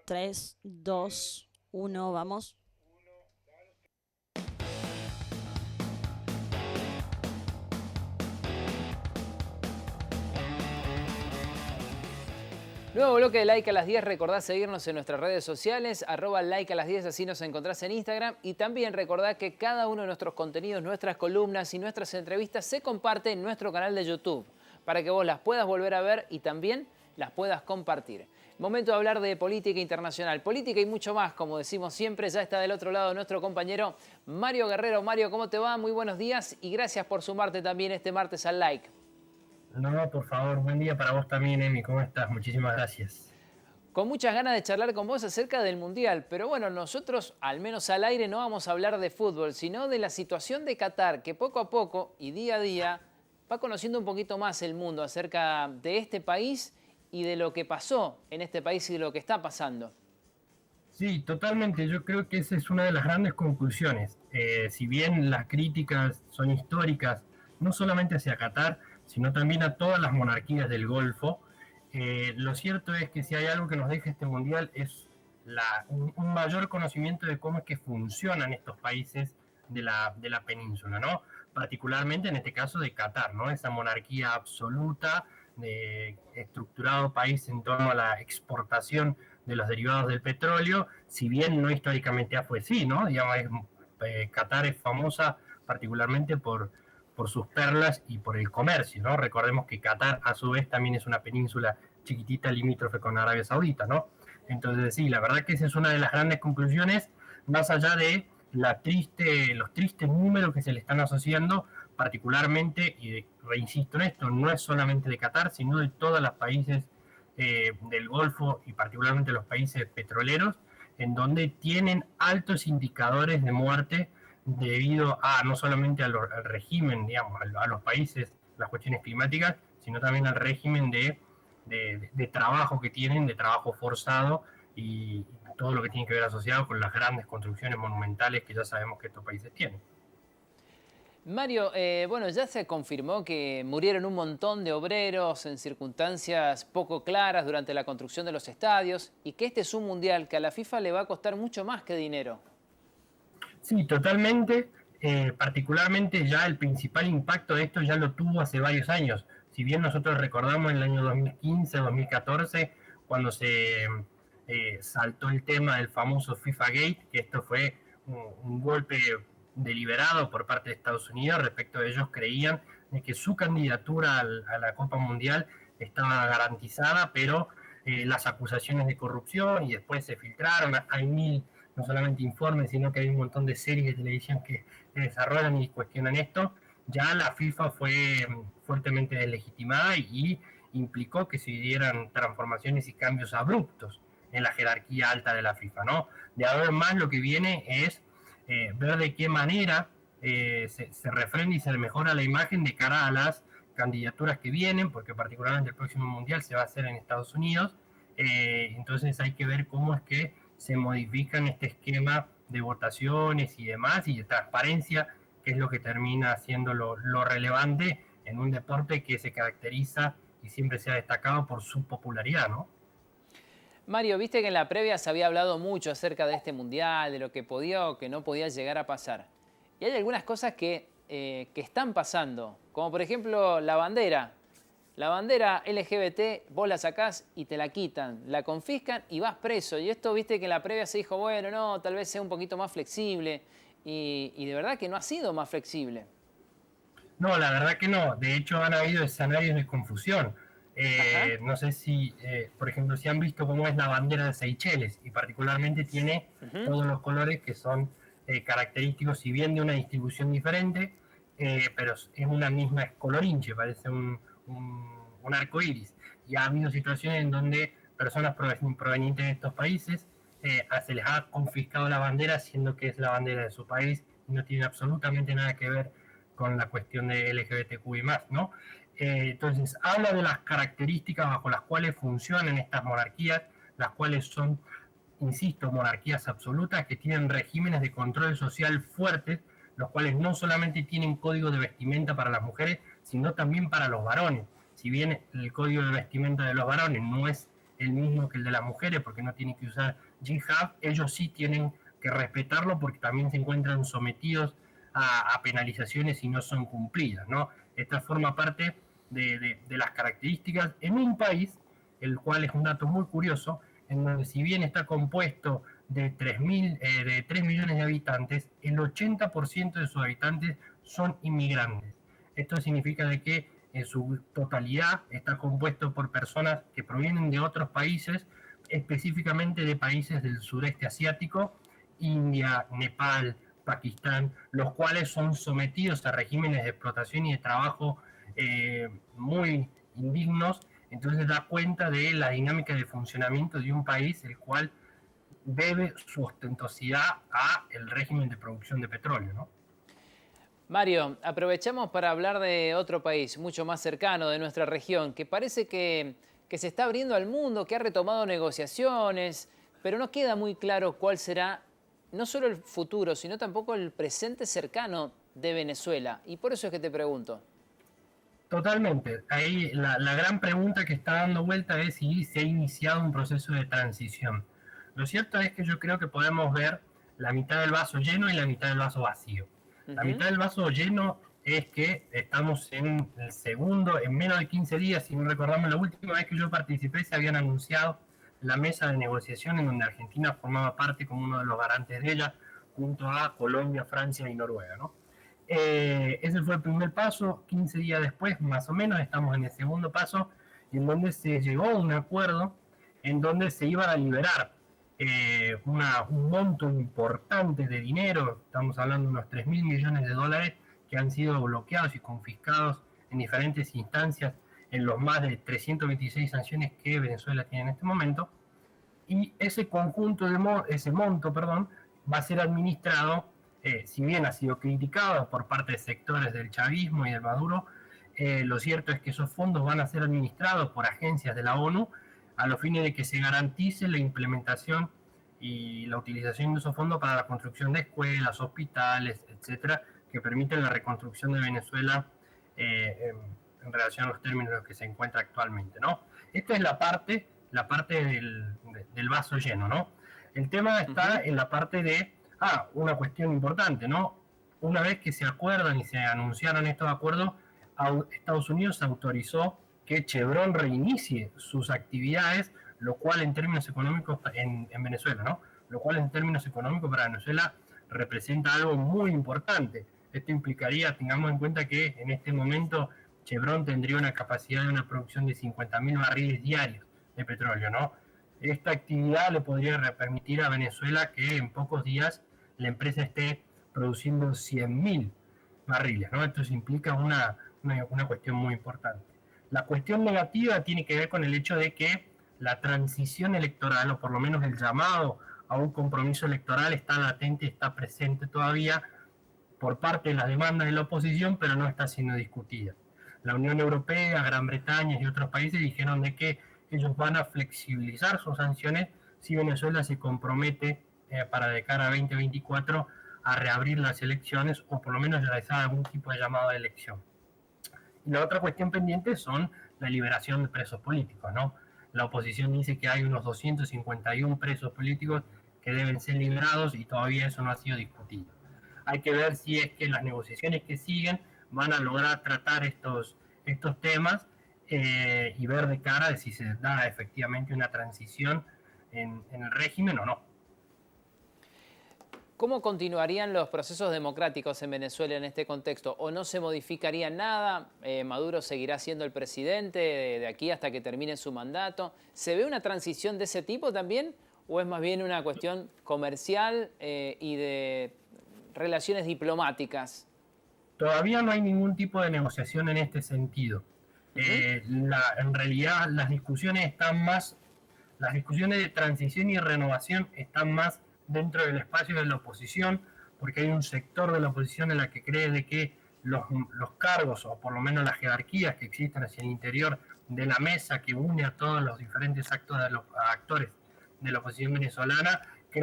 3, 2, 1, vamos. Nuevo bloque de Like a las 10, recordá seguirnos en nuestras redes sociales, @like a las 10, así nos encontrás en Instagram. Y también recordá que cada uno de nuestros contenidos, nuestras columnas y nuestras entrevistas se comparte en nuestro canal de YouTube, para que vos las puedas volver a ver y también las puedas compartir. Momento de hablar de política internacional, política y mucho más, como decimos siempre. Ya está del otro lado nuestro compañero Mario Guerrero. Mario, ¿cómo te va? Muy buenos días y gracias por sumarte también este martes al Like. No, por favor, buen día para vos también, Emi. ¿Cómo estás? Muchísimas gracias. Con muchas ganas de charlar con vos acerca del Mundial, pero bueno, nosotros, al menos al aire, no vamos a hablar de fútbol, sino de la situación de Qatar, que poco a poco y día a día va conociendo un poquito más el mundo acerca de este país y de lo que pasó en este país y de lo que está pasando. Sí, totalmente. Yo creo que esa es una de las grandes conclusiones. Si bien las críticas son históricas, no solamente hacia Qatar, sino también a todas las monarquías del Golfo, lo cierto es que si hay algo que nos deja este mundial es un mayor conocimiento de cómo es que funcionan estos países de la península, ¿no? Particularmente en este caso de Qatar, ¿no? Esa monarquía absoluta, de estructurado país en torno a la exportación de los derivados del petróleo, si bien no históricamente fue así, ¿no? Digamos, Qatar es famosa particularmente por sus perlas y por el comercio, ¿no? Recordemos que Qatar a su vez también es una península chiquitita limítrofe con Arabia Saudita, ¿no? Entonces sí, la verdad que esa es una de las grandes conclusiones, más allá de los tristes números que se le están asociando, particularmente, y reinsisto en esto, no es solamente de Qatar, sino de todos los países del Golfo y particularmente los países petroleros, en donde tienen altos indicadores de muerte debido a no solamente al régimen, digamos, a los países, las cuestiones climáticas, sino también al régimen de trabajo que tienen, de trabajo forzado y todo lo que tiene que ver asociado con las grandes construcciones monumentales que ya sabemos que estos países tienen. Mario, bueno, ya se confirmó que murieron un montón de obreros en circunstancias poco claras durante la construcción de los estadios y que este es un mundial que a la FIFA le va a costar mucho más que dinero. Sí, totalmente. Particularmente ya el principal impacto de esto ya lo tuvo hace varios años. Si bien nosotros recordamos en el año 2015, 2014, cuando se saltó el tema del famoso FIFA Gate, que esto fue un golpe deliberado por parte de Estados Unidos respecto a ellos creían de que su candidatura a la Copa Mundial estaba garantizada, pero las acusaciones de corrupción y después se filtraron, hay no solamente informes, sino que hay un montón de series de televisión que desarrollan y cuestionan esto, ya la FIFA fue fuertemente deslegitimada y implicó que se dieran transformaciones y cambios abruptos en la jerarquía alta de la FIFA, ¿no? De ahora en más lo que viene es ver de qué manera se refrenda y se mejora la imagen de cara a las candidaturas que vienen, porque particularmente el próximo Mundial se va a hacer en Estados Unidos, entonces hay que ver cómo es que se modifican este esquema de votaciones y demás, y de transparencia, que es lo que termina siendo lo relevante en un deporte que se caracteriza y siempre se ha destacado por su popularidad, ¿no? Mario, viste que en la previa se había hablado mucho acerca de este mundial, de lo que podía o que no podía llegar a pasar. Y hay algunas cosas que están pasando, como por ejemplo la bandera. La bandera LGBT vos la sacás y te la quitan, la confiscan y vas preso. Y esto, viste que en la previa se dijo, bueno, no, tal vez sea un poquito más flexible. Y de verdad que no ha sido más flexible. No, la verdad que no. De hecho, han habido escenarios de confusión. Ajá. No sé si, por ejemplo, si han visto cómo es la bandera de Seychelles y particularmente tiene Uh-huh. todos los colores que son característicos, si bien de una distribución diferente, pero es una misma colorinche, parece un arco iris. Y ha habido situaciones en donde personas provenientes de estos países se les ha confiscado la bandera, siendo que es la bandera de su país y no tiene absolutamente nada que ver con la cuestión de LGBTQ y más, ¿no? Entonces, habla de las características bajo las cuales funcionan estas monarquías, las cuales son, insisto, monarquías absolutas que tienen regímenes de control social fuertes, los cuales no solamente tienen código de vestimenta para las mujeres, sino también para los varones. Si bien el código de vestimenta de los varones no es el mismo que el de las mujeres, porque no tienen que usar hijab, ellos sí tienen que respetarlo porque también se encuentran sometidos a penalizaciones si no son cumplidas, ¿no? Esta forma parte de las características en un país, el cual es un dato muy curioso, en donde si bien está compuesto de 3 millones de habitantes, el 80% de sus habitantes son inmigrantes. Esto significa de que en su totalidad está compuesto por personas que provienen de otros países, específicamente de países del sureste asiático, India, Nepal, Pakistán, los cuales son sometidos a regímenes de explotación y de trabajo muy indignos. Entonces da cuenta de la dinámica de funcionamiento de un país el cual debe su ostentosidad a el régimen de producción de petróleo, ¿no? Mario, aprovechamos para hablar de otro país mucho más cercano de nuestra región, que parece que se está abriendo al mundo, que ha retomado negociaciones, pero no queda muy claro cuál será no solo el futuro, sino tampoco el presente cercano de Venezuela. Y por eso es que te pregunto. Totalmente. Ahí la gran pregunta que está dando vuelta es si se ha iniciado un proceso de transición. Lo cierto es que yo creo que podemos ver la mitad del vaso lleno y la mitad del vaso vacío. La mitad del vaso lleno es que estamos en el segundo, en menos de 15 días, si no recordamos, la última vez que yo participé se habían anunciado la mesa de negociación en donde Argentina formaba parte como uno de los garantes de ella, junto a Colombia, Francia y Noruega, ¿no? Ese fue el primer paso. 15 días después, más o menos, estamos en el segundo paso, en donde se llegó a un acuerdo en donde se iban a liberar un monto importante de dinero, estamos hablando de unos 3.000 millones de dólares que han sido bloqueados y confiscados en diferentes instancias en los más de 326 sanciones que Venezuela tiene en este momento, y ese conjunto ese monto, perdón, va a ser administrado, si bien ha sido criticado por parte de sectores del chavismo y del Maduro, lo cierto es que esos fondos van a ser administrados por agencias de la ONU a los fines de que se garantice la implementación y la utilización de esos fondos para la construcción de escuelas, hospitales, etcétera, que permiten la reconstrucción de Venezuela en relación a los términos en los que se encuentra actualmente, ¿no? Esta es la parte del vaso lleno, ¿no? El tema está en la parte de, una cuestión importante, ¿no? Una vez que se acuerdan y se anunciaron estos acuerdos, Estados Unidos autorizó que Chevron reinicie sus actividades, lo cual en términos económicos en Venezuela, ¿no? Lo cual en términos económicos para Venezuela representa algo muy importante. Esto implicaría, tengamos en cuenta que en este momento Chevron tendría una capacidad de una producción de 50.000 barriles diarios de petróleo, ¿no? Esta actividad le podría permitir a Venezuela que en pocos días la empresa esté produciendo 100.000 barriles, ¿no? Esto implica una cuestión muy importante. La cuestión negativa tiene que ver con el hecho de que la transición electoral, o por lo menos el llamado a un compromiso electoral, está latente, está presente todavía por parte de las demandas de la oposición, pero no está siendo discutida. La Unión Europea, Gran Bretaña y otros países dijeron de que ellos van a flexibilizar sus sanciones si Venezuela se compromete para de cara a 2024 a reabrir las elecciones o por lo menos realizar algún tipo de llamado de elección. Y la otra cuestión pendiente son la liberación de presos políticos, ¿no? La oposición dice que hay unos 251 presos políticos que deben ser liberados y todavía eso no ha sido discutido. Hay que ver si es que las negociaciones que siguen van a lograr tratar estos temas y ver de cara de si se da efectivamente una transición en el régimen o no. ¿Cómo continuarían los procesos democráticos en Venezuela en este contexto? ¿O no se modificaría nada? ¿Maduro seguirá siendo el presidente de aquí hasta que termine su mandato? ¿Se ve una transición de ese tipo también? ¿O es más bien una cuestión comercial y de relaciones diplomáticas? Todavía no hay ningún tipo de negociación en este sentido. En realidad las discusiones de transición y renovación están más dentro del espacio de la oposición, porque hay un sector de la oposición en la que cree de que los cargos, o por lo menos las jerarquías que existen hacia el interior de la mesa que une a todos los diferentes actores de la oposición venezolana,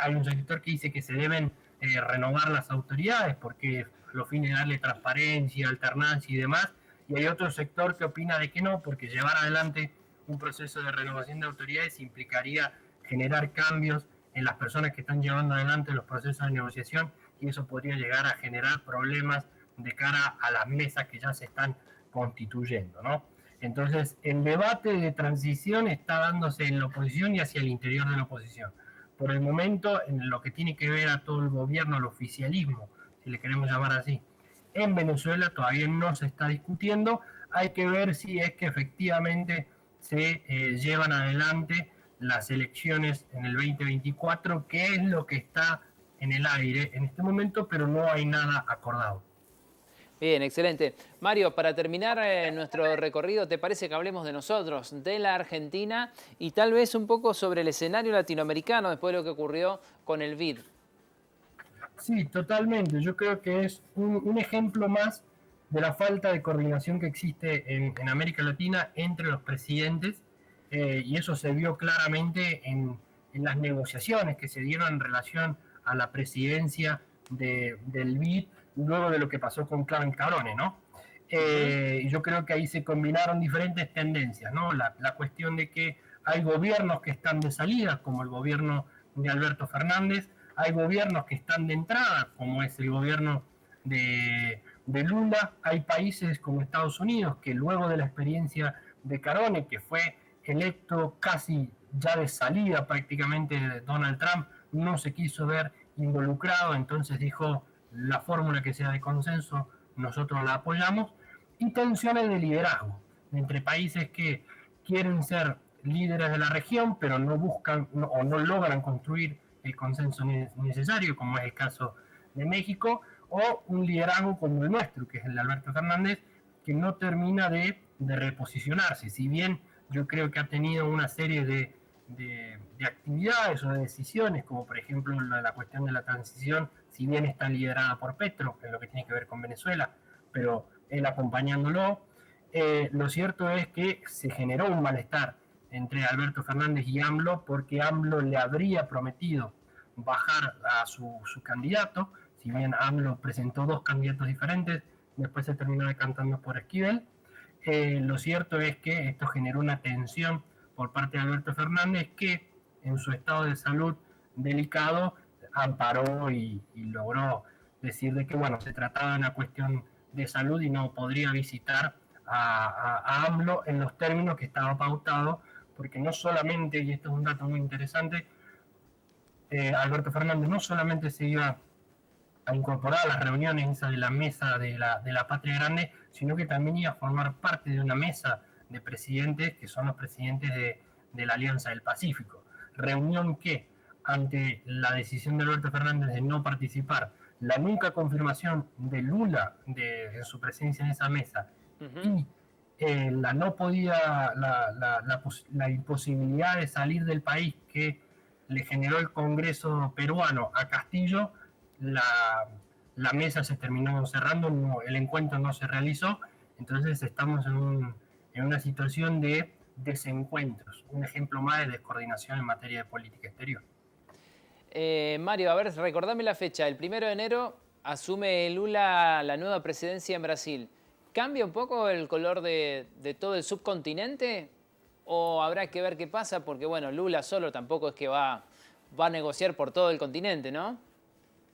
hay un sector que dice que se deben renovar las autoridades porque a los fines de darle transparencia, alternancia y demás, y hay otro sector que opina de que no, porque llevar adelante un proceso de renovación de autoridades implicaría generar cambios en las personas que están llevando adelante los procesos de negociación y eso podría llegar a generar problemas de cara a las mesas que ya se están constituyendo, ¿no? Entonces, el debate de transición está dándose en la oposición y hacia el interior de la oposición. Por el momento, en lo que tiene que ver a todo el gobierno, al oficialismo, si le queremos llamar así, en Venezuela todavía no se está discutiendo. Hay que ver si es que efectivamente se llevan adelante las elecciones en el 2024, que es lo que está en el aire en este momento, pero no hay nada acordado. Bien, excelente. Mario, para terminar nuestro recorrido, ¿te parece que hablemos de nosotros, de la Argentina y tal vez un poco sobre el escenario latinoamericano después de lo que ocurrió con el BID? Sí, totalmente. Yo creo que es un ejemplo más de la falta de coordinación que existe en América Latina entre los presidentes y eso se vio claramente en las negociaciones que se dieron en relación a la presidencia del BID luego de lo que pasó con Clemente Cabrone, ¿no? Yo creo que ahí se combinaron diferentes tendencias, ¿no? La cuestión de que hay gobiernos que están de salida, como el gobierno de Alberto Fernández, hay gobiernos que están de entrada, como es el gobierno de Lula, hay países como Estados Unidos, que luego de la experiencia de Cabrone, que fue electo casi ya de salida prácticamente de Donald Trump, no se quiso ver involucrado, entonces dijo, la fórmula que sea de consenso, nosotros la apoyamos, y tensiones de liderazgo entre países que quieren ser líderes de la región, pero no buscan o no logran construir el consenso necesario, como es el caso de México, o un liderazgo como el nuestro, que es el de Alberto Fernández, que no termina de reposicionarse. Si bien yo creo que ha tenido una serie de actividades o de decisiones, como por ejemplo la cuestión de la transición, si bien está liderada por Petro, en lo que tiene que ver con Venezuela, pero él acompañándolo, lo cierto es que se generó un malestar entre Alberto Fernández y AMLO, porque AMLO le habría prometido bajar a su candidato, si bien AMLO presentó dos candidatos diferentes, después se terminó decantando por Esquivel. Lo cierto es que esto generó una tensión por parte de Alberto Fernández, que en su estado de salud delicado amparó y logró decir de que bueno, se trataba de una cuestión de salud y no podría visitar a AMLO en los términos que estaba pautado, porque no solamente, y esto es un dato muy interesante, Alberto Fernández no solamente se iba a incorporar a las reuniones esa de la mesa de la Patria Grande, sino que también iba a formar parte de una mesa de presidentes que son los presidentes de la Alianza del Pacífico. Reunión que, ante la decisión de Alberto Fernández de no participar, la nunca confirmación de Lula de su presencia en esa mesa y la no podía, la imposibilidad de salir del país que le generó el Congreso peruano a Castillo, la mesa se terminó cerrando, el encuentro no se realizó, entonces estamos en una situación de desencuentros, un ejemplo más de descoordinación en materia de política exterior. Mario, a ver, recordame la fecha. El 1 de enero asume Lula la nueva presidencia en Brasil. ¿Cambia un poco el color de todo el subcontinente? ¿O habrá que ver qué pasa? Porque, bueno, Lula solo tampoco es que va a negociar por todo el continente, ¿no?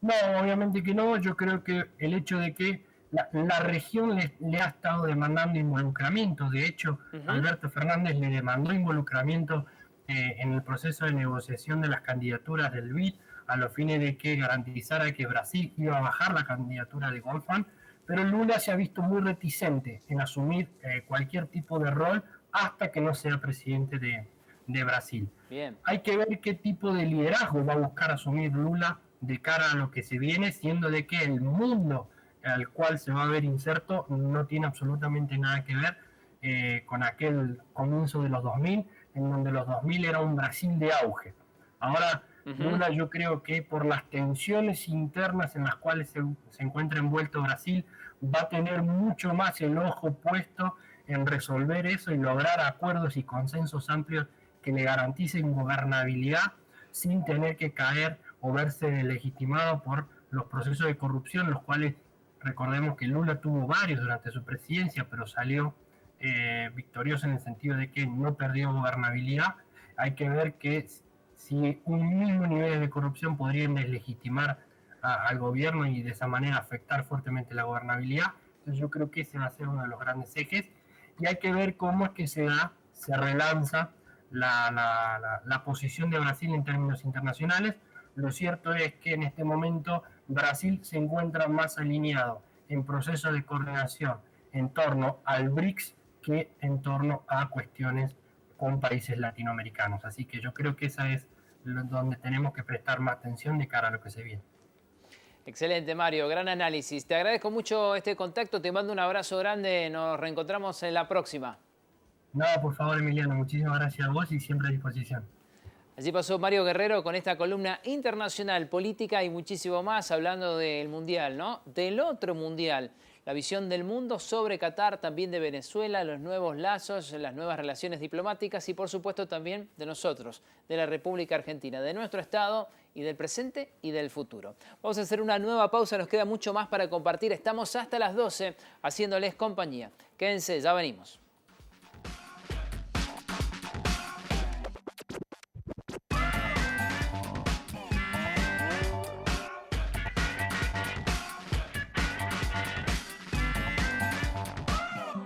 No, obviamente que no. Yo creo que el hecho de que la región le ha estado demandando involucramiento. De hecho, Alberto Fernández le demandó involucramiento en el proceso de negociación de las candidaturas del BID a los fines de que garantizara que Brasil iba a bajar la candidatura de Goldman, pero Lula se ha visto muy reticente en asumir cualquier tipo de rol hasta que no sea presidente de Brasil. Bien. Hay que ver qué tipo de liderazgo va a buscar asumir Lula de cara a lo que se viene, siendo de que el mundo al cual se va a ver inserto no tiene absolutamente nada que ver con aquel comienzo de los 2000, en donde los 2000 era un Brasil de auge. Ahora, Lula, yo creo que por las tensiones internas en las cuales se encuentra envuelto Brasil, va a tener mucho más el ojo puesto en resolver eso y lograr acuerdos y consensos amplios que le garanticen gobernabilidad sin tener que caer o verse legitimado por los procesos de corrupción, los cuales recordemos que Lula tuvo varios durante su presidencia, pero salió victorioso en el sentido de que no perdió gobernabilidad. Hay que ver que si un mismo nivel de corrupción podrían deslegitimar al gobierno y de esa manera afectar fuertemente la gobernabilidad. Entonces yo creo que ese va a ser uno de los grandes ejes y hay que ver cómo es que se relanza la posición de Brasil en términos internacionales. Lo cierto es que en este momento Brasil se encuentra más alineado en procesos de coordinación en torno al BRICS que en torno a cuestiones con países latinoamericanos. Así que yo creo que esa es donde tenemos que prestar más atención de cara a lo que se viene. Excelente, Mario, gran análisis. Te agradezco mucho este contacto, te mando un abrazo grande, nos reencontramos en la próxima. Nada, por favor, Emiliano, muchísimas gracias a vos y siempre a disposición. Allí pasó Mario Guerrero con esta columna internacional, política y muchísimo más, hablando del Mundial, ¿no? Del otro Mundial, la visión del mundo sobre Qatar, también de Venezuela, los nuevos lazos, las nuevas relaciones diplomáticas y por supuesto también de nosotros, de la República Argentina, de nuestro Estado y del presente y del futuro. Vamos a hacer una nueva pausa, nos queda mucho más para compartir. Estamos hasta las 12 haciéndoles compañía. Quédense, ya venimos.